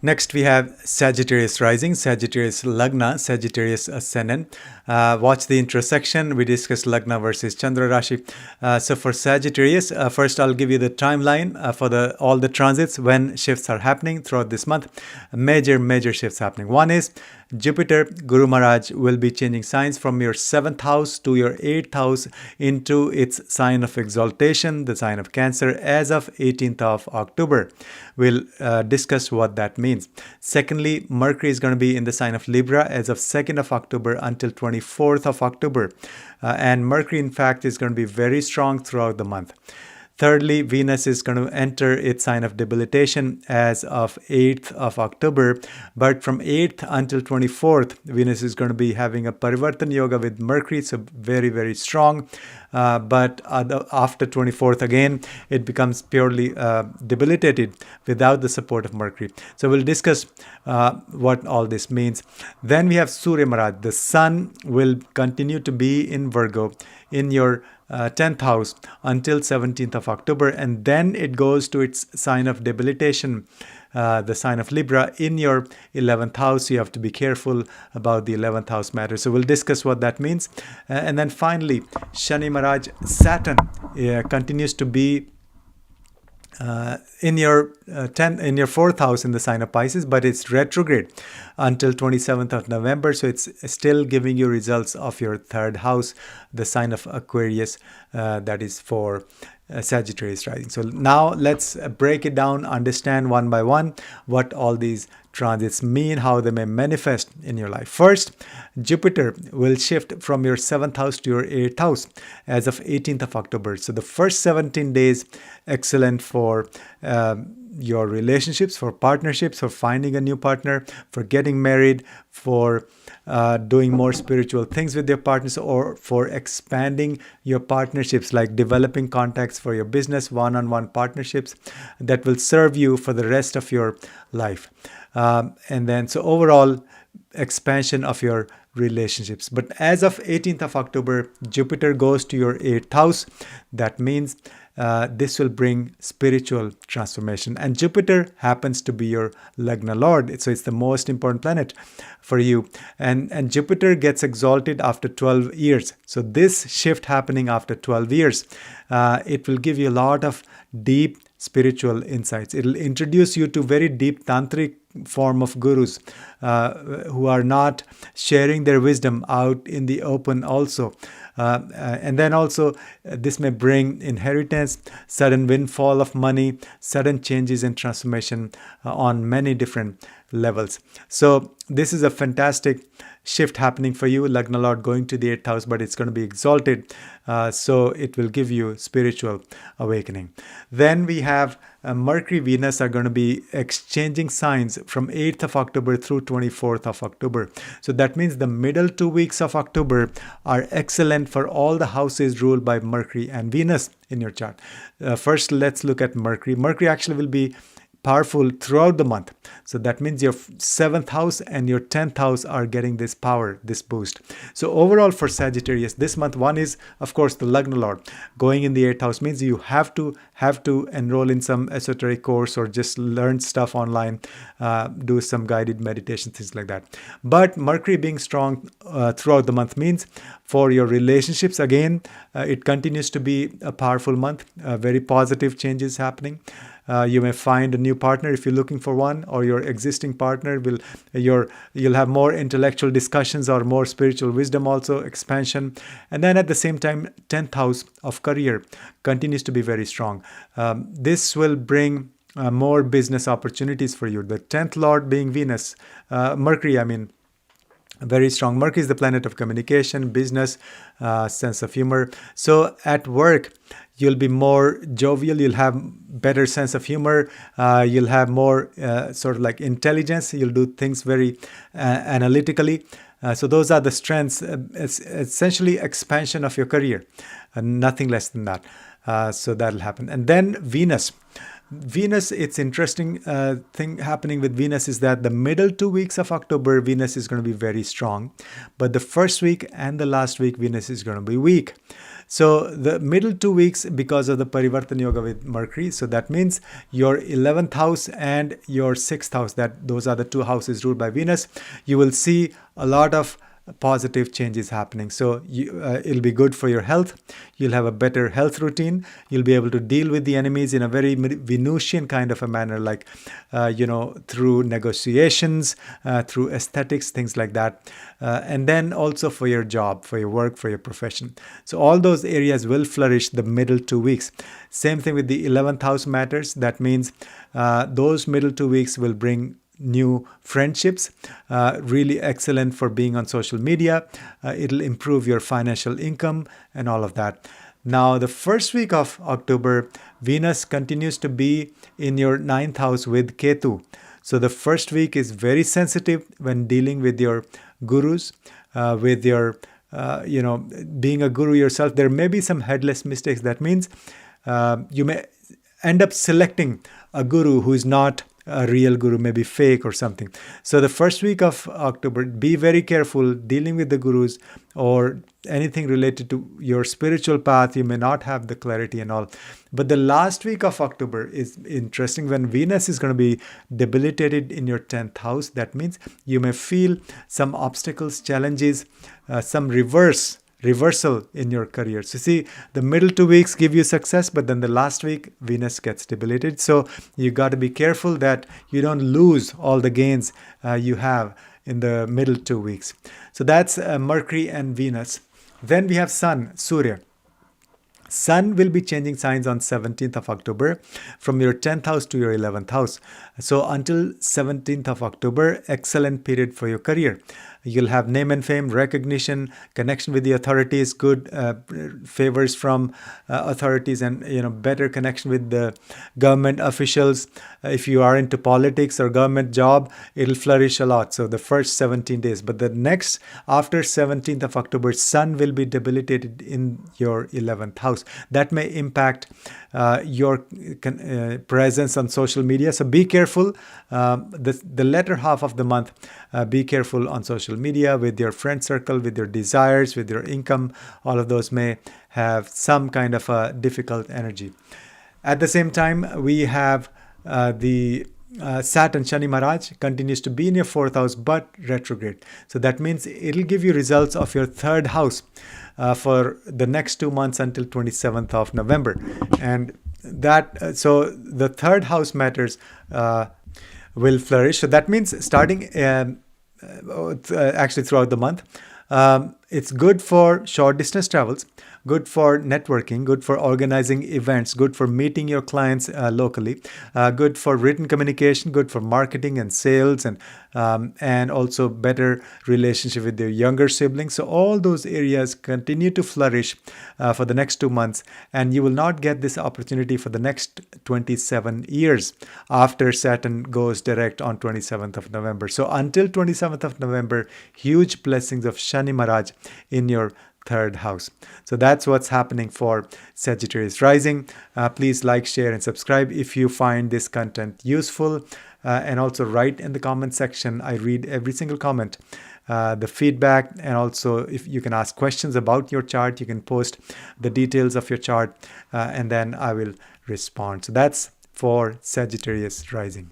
Next, we have Sagittarius rising, Sagittarius Lagna, Sagittarius ascendant. Watch the intersection. We discussed Lagna versus Chandra Rashi. So for Sagittarius, first I'll give you the timeline for all the transits when shifts are happening throughout this month. Major shifts happening. One is Jupiter, Guru Maharaj, will be changing signs from your 7th house to your 8th house into its sign of exaltation, the sign of Cancer, as of 18th of October. We'll discuss what that means. Secondly, Mercury is going to be in the sign of Libra as of 2nd of October until 24th of October. And Mercury, in fact, is going to be very strong throughout the month. Thirdly, Venus is going to enter its sign of debilitation as of 8th of October. But from 8th until 24th, Venus is going to be having a Parivartan Yoga with Mercury, so very strong. But after 24th, again, it becomes purely debilitated without the support of Mercury. So we'll discuss what all this means. Then we have Surya Maharaj. The Sun will continue to be in Virgo in your 10th house until 17th of October, and then it goes to its sign of debilitation, the sign of Libra, in your 11th house. You have to be careful about the 11th house matter. So we'll discuss what that means. And then finally, Shani Maharaj, Saturn continues to be in your 4th house in the sign of Pisces, but it's retrograde until 27th of November. So it's still giving you results of your 3rd house, the sign of Aquarius, that is for Sagittarius rising. So now let's break it down, understand one by one what all these transits mean, how they may manifest in your life. First, Jupiter will shift from your 7th house to your 8th house as of 18th of October. So the first 17 days, excellent for your relationships, for partnerships, for finding a new partner, for getting married, for doing more spiritual things with your partners, or for expanding your partnerships, like developing contacts for your business, one-on-one partnerships that will serve you for the rest of your life. And then, so overall expansion of your relationships. But as of 18th of October, Jupiter goes to your 8th house. That means this will bring spiritual transformation. And Jupiter happens to be your Lagna Lord. So it's the most important planet for you. And Jupiter gets exalted after 12 years. So this shift happening after 12 years, it will give you a lot of deep spiritual insights. It'll introduce you to very deep tantric form of gurus who are not sharing their wisdom out in the open also. And then also this may bring inheritance, sudden windfall of money, sudden changes and transformation on many different levels. So this is a fantastic shift happening for you. Lagna Lord going to the 8th house, but it's going to be exalted. So it will give you spiritual awakening. Then we have Mercury, Venus are going to be exchanging signs from 8th of October through 24th of October. So that means the middle 2 weeks of October are excellent for all the houses ruled by Mercury and Venus in your chart. First, let's look at Mercury. Mercury actually will be powerful throughout the month. So that means your 7th house and your 10th house are getting this power, this boost. So overall for Sagittarius this month, one is of course the Lagna Lord going in the 8th house means you have to enroll in some esoteric course or just learn stuff online, do some guided meditation, things like that. But Mercury being strong throughout the month means for your relationships, again, it continues to be a powerful month, very positive changes happening. You may find a new partner if you're looking for one, or your existing partner you'll have more intellectual discussions or more spiritual wisdom also, expansion. And then at the same time, 10th house of career continues to be very strong. This will bring more business opportunities for you. The 10th Lord being Venus, Mercury, very strong. Mercury is the planet of communication, business, sense of humor. So at work, you'll be more jovial, you'll have better sense of humor, you'll have more sort of like intelligence, you'll do things very analytically. So those are the strengths, essentially expansion of your career, nothing less than that. So that'll happen. And then Venus, it's interesting thing happening with Venus is that the middle 2 weeks of October, Venus is going to be very strong. But the first week and the last week, Venus is going to be weak. So the middle 2 weeks, because of the Parivartan Yoga with Mercury, so that means your 11th house and your 6th house, that those are the two houses ruled by Venus, you will see a lot of positive changes happening. So it'll be good for your health. You'll have a better health routine. You'll be able to deal with the enemies in a very Venusian kind of a manner, like through negotiations, through aesthetics, things like that. And then also for your job, for your work, for your profession. So all those areas will flourish the middle 2 weeks. Same thing with the 11th house matters. That means those middle 2 weeks will bring new friendships, really excellent for being on social media. It'll improve your financial income and all of that. Now, the first week of October, Venus continues to be in your 9th house with Ketu. So the first week is very sensitive when dealing with your gurus, with your, being a guru yourself. There may be some headless mistakes. That means you may end up selecting a guru who is not a real guru, maybe fake or something. So the first week of October, be very careful dealing with the gurus or anything related to your spiritual path. You may not have the clarity and all. But the last week of October is interesting when Venus is going to be debilitated in your 10th house. That means you may feel some obstacles, challenges, some reversal in your career. So see, the middle 2 weeks give you success, but then the last week Venus gets debilitated. So you got to be careful that you don't lose all the gains you have in the middle 2 weeks. So that's Mercury and Venus. Then we have Sun, Surya. Sun will be changing signs on 17th of October from your 10th house to your 11th house. So until 17th of October, excellent period for your career. You'll have name and fame, recognition, connection with the authorities, good favors from authorities, and better connection with the government officials. If you are into politics or government job, it'll flourish a lot. So the first 17 days. But the next, after 17th of October, Sun will be debilitated in your 11th house. That may impact your presence on social media. So be careful. The latter half of the month, be careful on social media with your friend circle, with your desires, with your income. All of those may have some kind of a difficult energy. At the same time, we have the Saturn, Shani Maharaj, continues to be in your 4th house but retrograde. So that means it'll give you results of your 3rd house for the next 2 months until 27th of November. And that so the 3rd house matters will flourish. So that means starting actually throughout the month, it's good for short distance travels, good for networking, good for organizing events, good for meeting your clients locally, good for written communication, good for marketing and sales, and also better relationship with your younger siblings. So all those areas continue to flourish for the next 2 months, and you will not get this opportunity for the next 27 years after Saturn goes direct on 27th of November. So until 27th of November, huge blessings of Shani Maharaj in your 3rd house. So that's what's happening for Sagittarius rising. Please like, share, and subscribe if you find this content useful. And also write in the comment section. I read every single comment, the feedback, and also if you can ask questions about your chart, you can post the details of your chart, and then I will respond. So that's for Sagittarius rising.